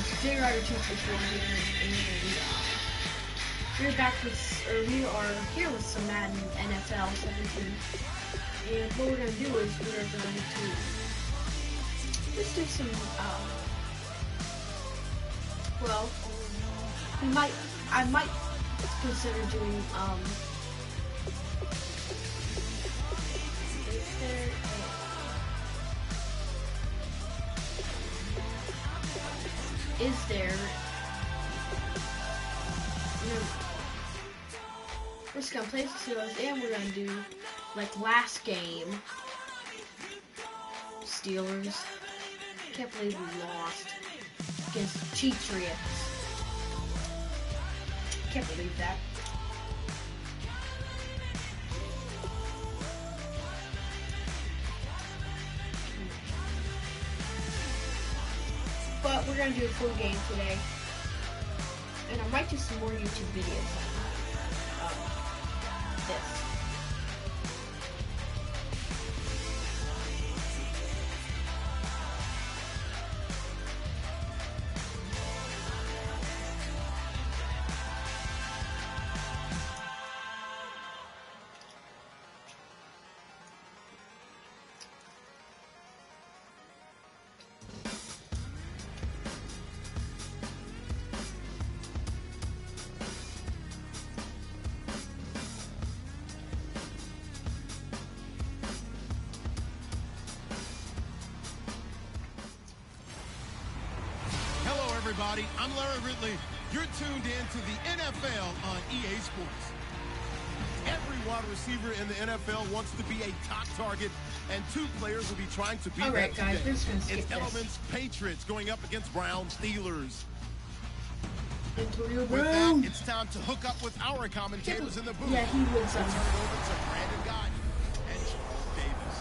Today we're at 261 here, and we're back with, we are here with some Madden NFL 17. And what we're gonna do is we're going to just do some, well, I might consider doing, is there, we're just gonna play some Steelers, and we're gonna do, like last game, Steelers. Can't believe we lost against Patriots. Can't believe that. But we're gonna do a full game today, and I might do some more YouTube videos on this. Everybody, I'm Larry Ridley. You're tuned in to the NFL on EA Sports. Every wide receiver in the NFL wants to be a top target, and two players will be trying to be that today. It's Elements Patriots going up against Browns Steelers. With that, it's time to hook up with our commentators in the booth. Yeah, he would turn it over to Brandon Gott and Charles Davis.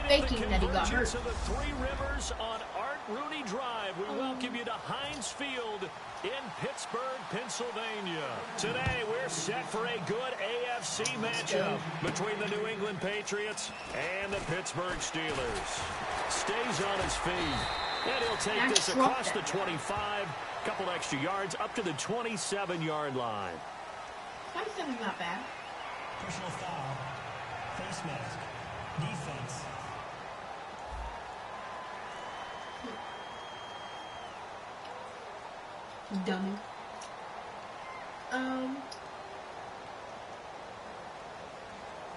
Faking that he got hurt. To the Three Rivers on Art Rooney Drive, we welcome you to Heinz Field in Pittsburgh, Pennsylvania. Today, we're set for a good AFC matchup between the New England Patriots and the Pittsburgh Steelers. Stays on his feet, and he'll take this across the 25, couple extra yards up to the 27-yard line. 27's not bad. Personal foul, face mask, defense. Dummy.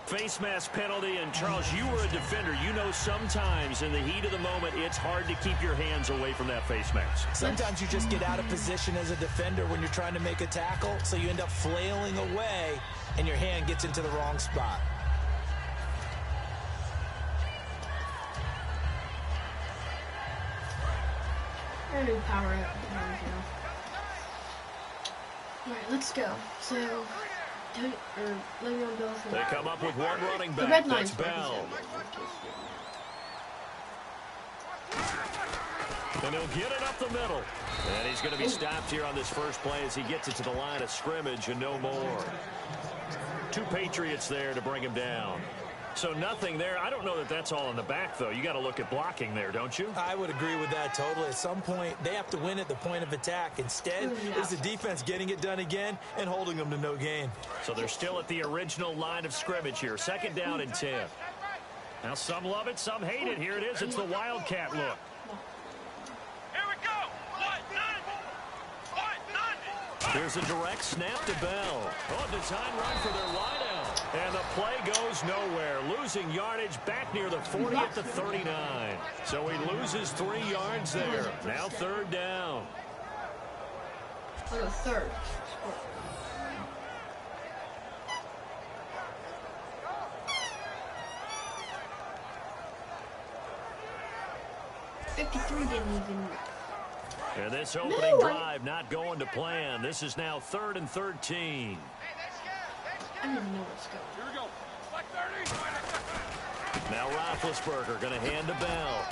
Face mask penalty, and Charles, you were a defender. You know sometimes in the heat of the moment, it's hard to keep your hands away from that face mask. Sometimes you just get out of position as a defender when you're trying to make a tackle, so you end up flailing away, and your hand gets into the wrong spot. We're gonna power up. Alright, let's go. So, Le'Veon Bell. They come up with one running back. The red That's line's Bell. And he'll get it up the middle. And he's going to be stopped here on this first play as he gets it to the line of scrimmage and no more. Two Patriots there to bring him down. So nothing there. I don't know that that's all in the back, though. You got to look at blocking there, don't you? I would agree with that totally. At some point, they have to win at the point of attack. Instead, it's the defense getting it done again and holding them to no gain. So they're still at the original line of scrimmage here. Second down and 10. Now some love it, some hate it. Here it is. It's the Wildcat look. Here we go. Here's a direct snap to Bell. Oh, design run for their wideout. And the play goes nowhere. Losing yardage back near the 40 at the 39. So he loses 3 yards there. Now third down. Oh, third. $53 didn't even. And this opening drive not going to plan. This is now 3rd and 13. I don't even know what's going on. Here we go. Now Roethlisberger going to hand to Bell.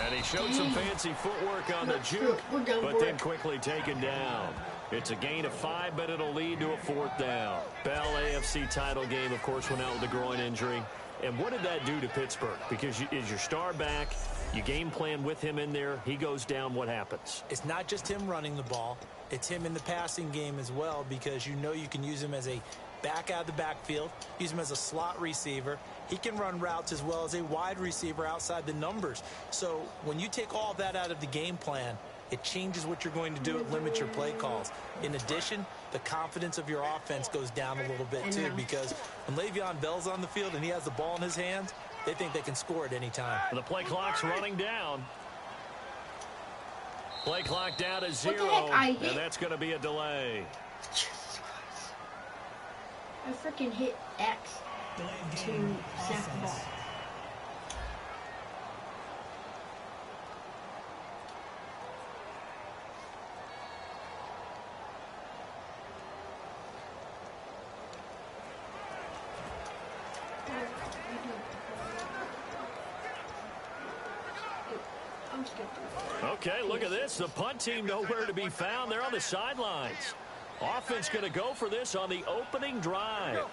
And he showed some fancy footwork on the juke, but then quickly taken down. It's a gain of 5, but it'll lead to a 4th down. Bell, AFC title game, of course, went out with a groin injury. And what did that do to Pittsburgh? Because is your star back? You game plan with him in there. He goes down. What happens? It's not just him running the ball. It's him in the passing game as well, because you know you can use him as a back out of the backfield, use him as a slot receiver. He can run routes as well as a wide receiver outside the numbers. So when you take all that out of the game plan, it changes what you're going to do. It limits your play calls. In addition, the confidence of your offense goes down a little bit too, because when Le'Veon Bell's on the field and he has the ball in his hands, they think they can score at any time. The play clock's running down. Play clock down to 0, and that's going to be a delay. I freaking hit X to snap the ball. Okay, look at this. The punt team nowhere to be found. They're on the sidelines. Offense going to go for this on the opening drive.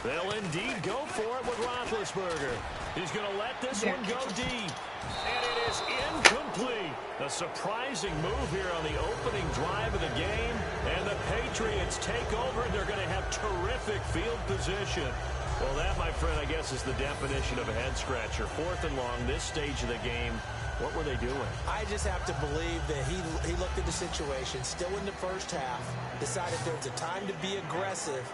They'll indeed go for it with Roethlisberger. He's going to let this one go deep. And it is incomplete. A surprising move here on the opening drive of the game. And the Patriots take over, and they're going to have terrific field position. Well, that, my friend, I guess is the definition of a head-scratcher. 4th and long, this stage of the game. What were they doing? I just have to believe that he looked at the situation, still in the first half, decided there was a time to be aggressive.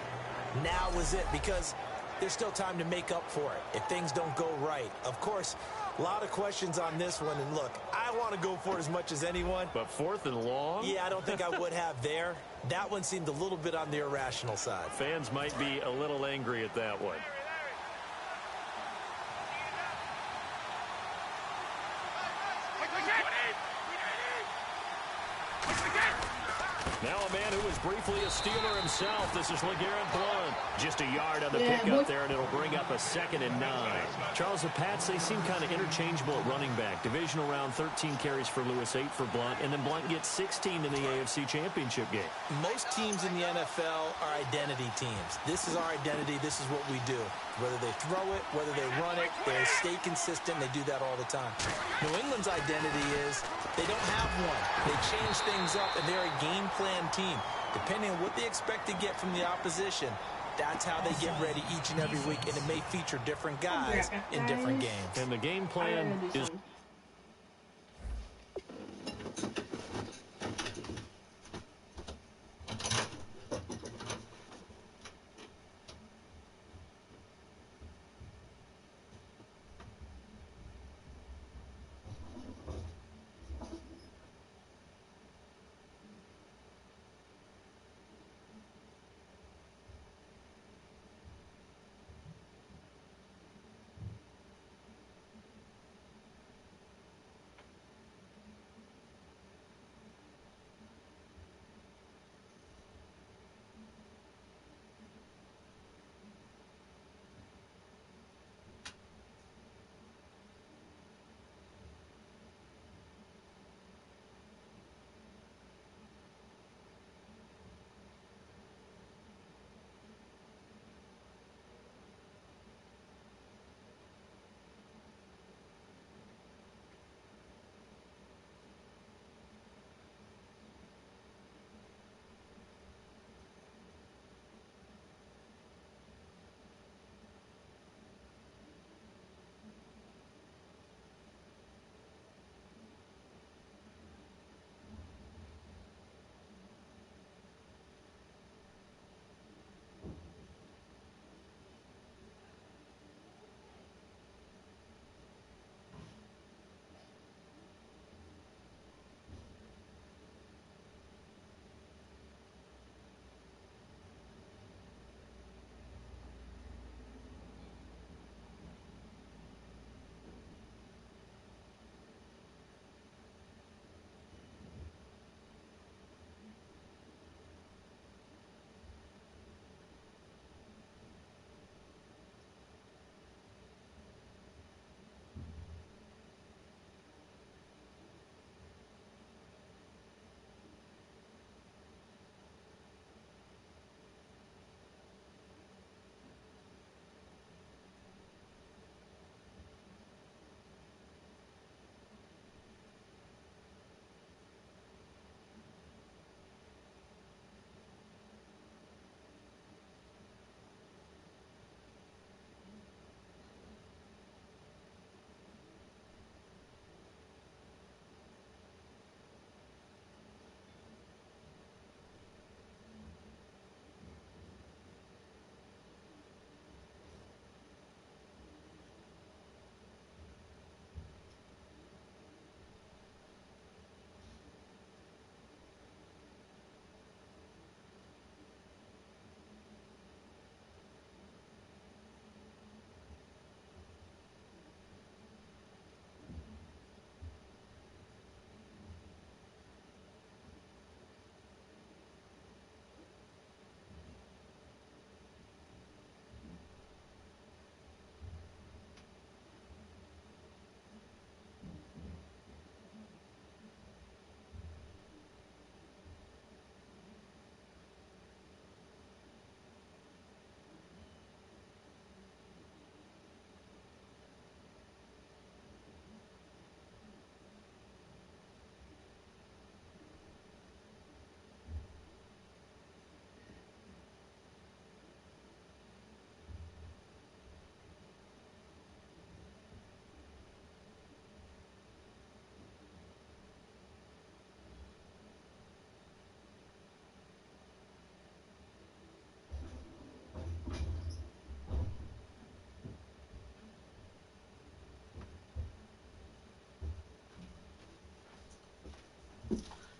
Now was it, because there's still time to make up for it if things don't go right. Of course, a lot of questions on this one, and look, I want to go for it as much as anyone. But 4th and long? Yeah, I don't think I would have there. That one seemed a little bit on the irrational side. Fans might be a little angry at that one. Now a man who was briefly a Steeler himself. This is LeGarrette Blount. Just a yard on the pickup there, and it'll bring up a 2nd and 9. Charles, the Pats, they seem kind of interchangeable at running back. Divisional round, 13 carries for Lewis, 8 for Blount, and then Blount gets 16 in the AFC Championship game. Most teams in the NFL are identity teams. This is our identity. This is what we do. Whether they throw it, whether they run it, they stay consistent. They do that all the time. New England's identity is they don't have one. They change things up, and they're a game plan team. Depending on what they expect to get from the opposition, that's how they get ready each and every week, and it may feature different guys in different games. And the game plan is...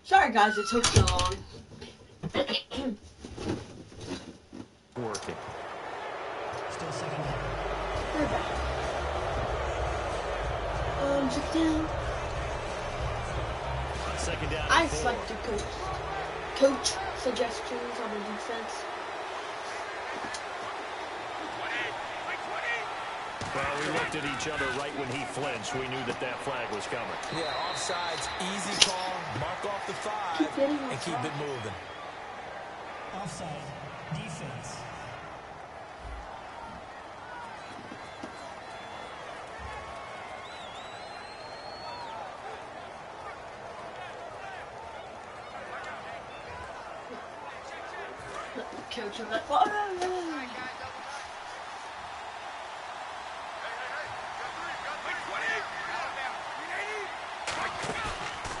Sorry guys, it took so long. Working. Still second down. We're back. Check down. Second down. I and 4. select the coach suggestions on the defense. Well, we looked at each other right when he flinched. We knew that that flag was coming. Yeah, offsides, easy call, mark off the 5, and keep it moving. Offside. Defense. Coach of that.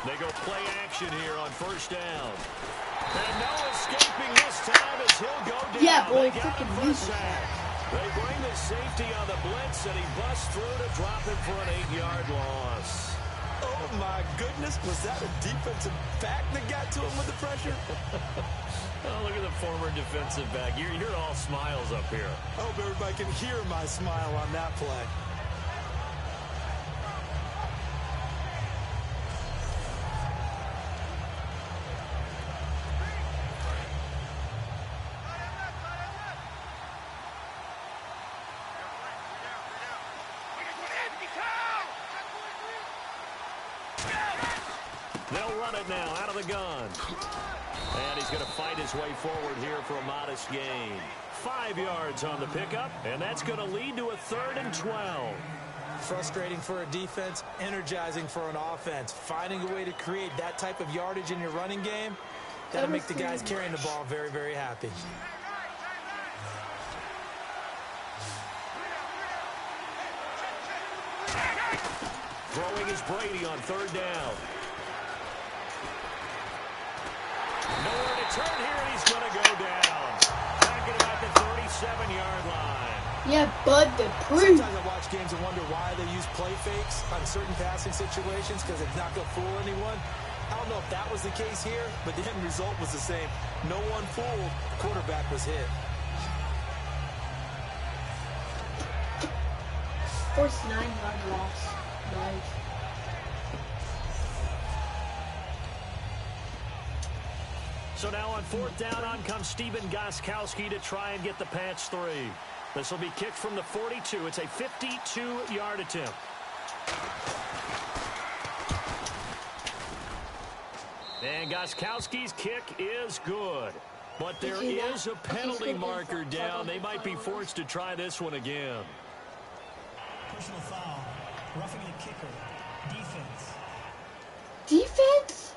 They go play action here on first down. And no escaping this time as he'll go down. Yeah, boy, They got him freaking for a music. sack. They bring the safety on the blitz, and he busts through to drop him for an 8-yard loss. Oh, my goodness. Was that a defensive back that got to him with the pressure? Oh, look at the former defensive back. You're all smiles up here. I hope everybody can hear my smile on that play. They'll run it now out of the gun. And he's going to fight his way forward here for a modest gain. 5 yards on the pickup, and that's going to lead to a 3rd and 12. Frustrating for a defense, energizing for an offense. Finding a way to create that type of yardage in your running game, that'll make the guys carrying the ball very, very happy. Throwing is Brady on 3rd down. Nowhere to turn here, and he's going to go down. Back at about the 37-yard line. Yeah, Bud the Proof. Sometimes I watch games and wonder why they use play fakes on certain passing situations because it's not going to fool anyone. I don't know if that was the case here, but the end result was the same. No one fooled. Quarterback was hit. Force 9-yard loss. Nice. So now on 4th down, on comes Steven Gostkowski to try and get the patch 3. This will be kicked from the 42. It's a 52-yard attempt. And Gostkowski's kick is good. But there is a penalty marker down. They might be forced to try this one again. Personal foul. Roughing the kicker. Defense. Defense?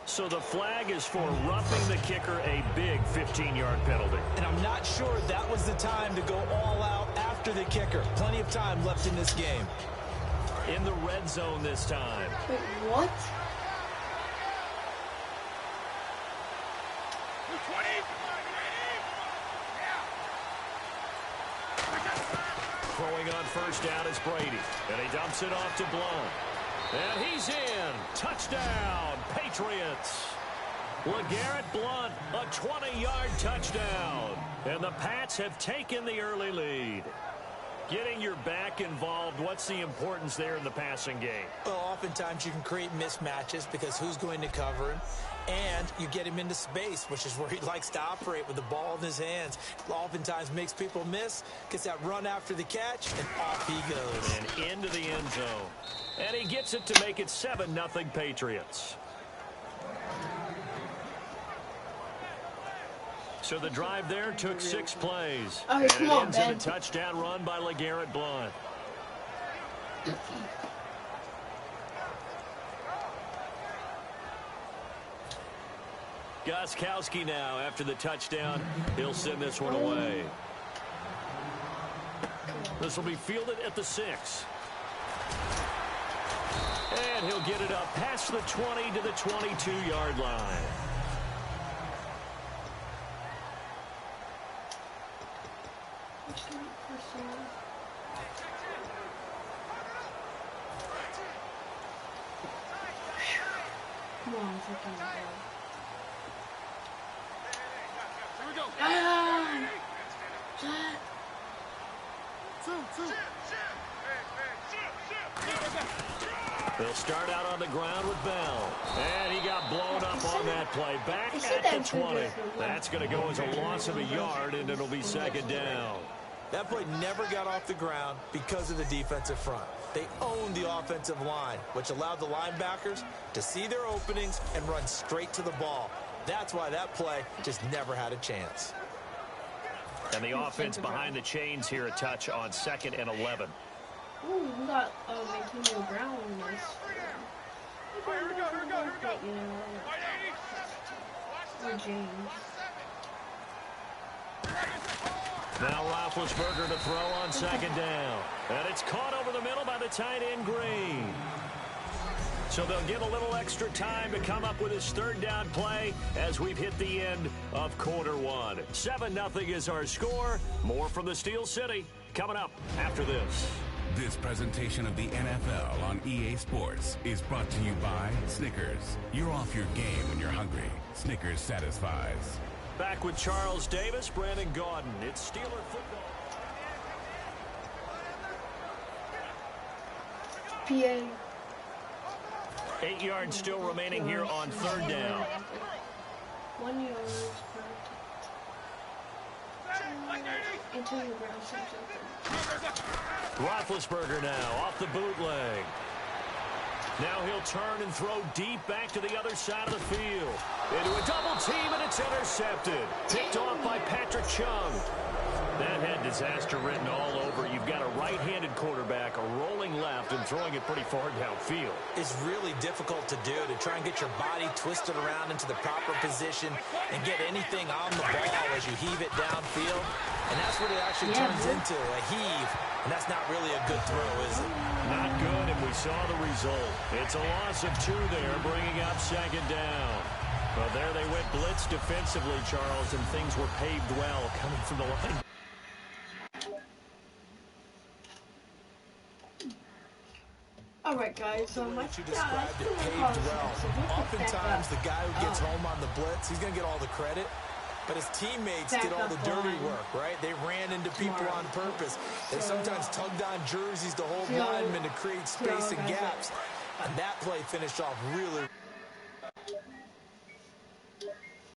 So the flag is for roughing the kicker, a big 15-yard penalty. And I'm not sure that was the time to go all out after the kicker. Plenty of time left in this game. In the red zone this time. Wait, what? Throwing on 1st down is Brady. And he dumps it off to Blount. And he's in. Touchdown, Patriots. LeGarrette Blount, a 20-yard touchdown. And the Pats have taken the early lead. Getting your back involved, what's the importance there in the passing game? Well, oftentimes you can create mismatches because who's going to cover him? And you get him into space, which is where he likes to operate with the ball in his hands. Oftentimes makes people miss, gets that run after the catch, and off he goes. And into the end zone. And he gets it to make it 7-0 Patriots. So the drive there took 6 plays. Oh, and come it on, ends in a Ben. touchdown run by LeGarrette Blount. Gostkowski now, after the touchdown, he'll send this one away. This will be fielded at the 6. And he'll get it up past the 20 to the 22-yard line. second and goal. Here we go. Ah! Shot. Two. They'll start out on the ground with Bell. And he got blown up on that play. Back at the 20. That's going to go as a loss of a yard, and it'll be second down. That play never got off the ground because of the defensive front. They owned the offensive line, which allowed the linebackers to see their openings and run straight to the ball. That's why that play just never had a chance. And the offense behind the chains here, a touch on 2nd and 11. Ooh, we got Antonio Brown in this. Here we go. Or James. Now Roethlisberger to throw on 2nd down. And it's caught over the middle by the tight end Green. So they'll get a little extra time to come up with his 3rd down play as we've hit the end of quarter 1. 7-0 is our score. More from the Steel City coming up after this. This presentation of the NFL on EA Sports is brought to you by Snickers. You're off your game when you're hungry. Snickers satisfies. Back with Charles Davis, Brandon Gaudin. It's Steeler football. PA. 8 yards still remaining here on 3rd down. 1 yard. Antonio Brown steps open. Roethlisberger now off the bootleg. Now he'll turn and throw deep back to the other side of the field. Into a double team, and it's intercepted. Picked off by Patrick Chung. That had disaster written all over. You've got a right-handed quarterback, a rolling left, and throwing it pretty far downfield. It's really difficult to do, to try and get your body twisted around into the proper position and get anything on the ball as you heave it downfield. And that's what it actually turns into, a heave. And that's not really a good throw, is it? Not good, and we saw the result. It's a loss of 2 there, bringing up 2nd down. Well, there they went blitz defensively, Charles, and things were paved well coming from the line. Alright guys, so the way that you described it paved well. Oftentimes the guy who gets home on the blitz, he's going to get all the credit. But his teammates did all the dirty work, right? They ran into people on purpose. They sometimes tugged on jerseys to hold linemen to create space and gaps. And that play finished off really